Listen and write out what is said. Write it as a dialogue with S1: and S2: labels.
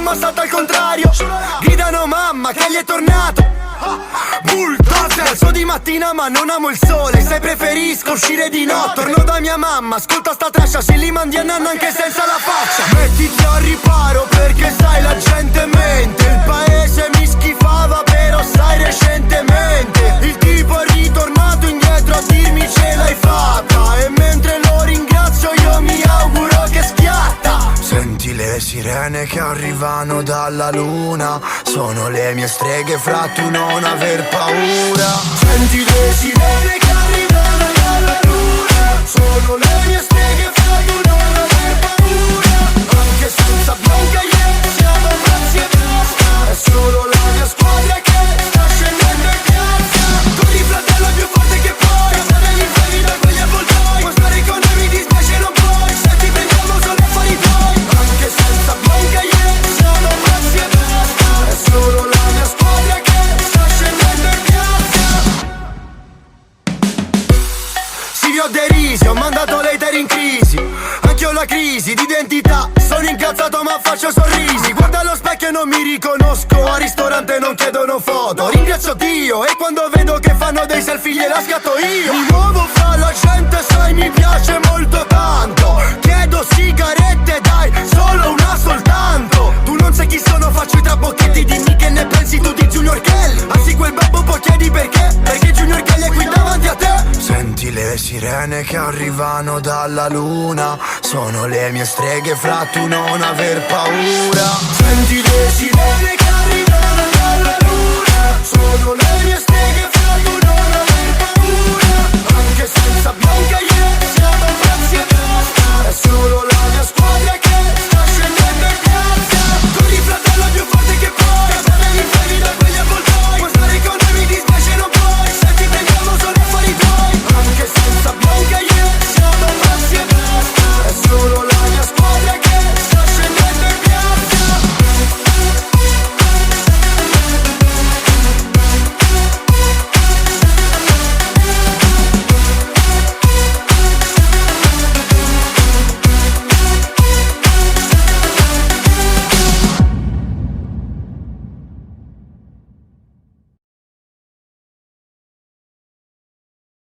S1: mamma salta al contrario. Gridano mamma che gli è tornato bulldozer. Alzo di mattina ma non amo il sole, se preferisco uscire di notte. Torno da mia mamma, ascolta sta trascia, se li mandi a nanno anche senza la faccia. Mettiti al riparo perché sai la gente mente. Il paese mi schifava però sai recentemente il tipo è ritornato indietro a dirmi ce l'hai fatta. E mentre lo ringrazio io mi auguro che schiatta. Senti le sirene che arrivano dalla luna, sono le mie streghe fra tu non aver paura. Senti le sirene che arrivano dalla luna, sono le mie streghe fra tu non aver paura. Anche senza Bianca ieri siamo pazzi e basta. È solo la mia squadra che sta scendendo in piazza. Corri fratello più forte che puoi, stare gli inferi da quegli avvoltoi. Puoi stare con noi mi dispiace non puoi, se ti prendiamo sono affari tuoi. Anche senza Bianca ieri siamo pazzi e basta. È solo la mia squadra che sta scendendo in piazza. Sì, vi ho derisi, ho mandato l'hater in crisi. Anch'io ho la crisi d'identità, sono incazzato ma faccio sorrisi. Guarda allo specchio e non mi riconosco, al ristorante non chiedono foto. Ringrazio Dio e quando vedo che fanno dei selfie gliela scatto io. Mi muovo fra la gente, sai mi piace molto tanto. Chiedo sigarette dai, solo una soltanto. Tu non sai chi sono, faccio i trabocchetti, dimmi che ne pensi tu di Junior Kelly. Anzi quel babbo poi chiedi perché, perché Junior Kelly è qui davanti a te. Senti le sirene che arrivano dalla luna, sono le mie streghe fra tu non aver paura. Senti le sirene che arrivano dalla luna, sono le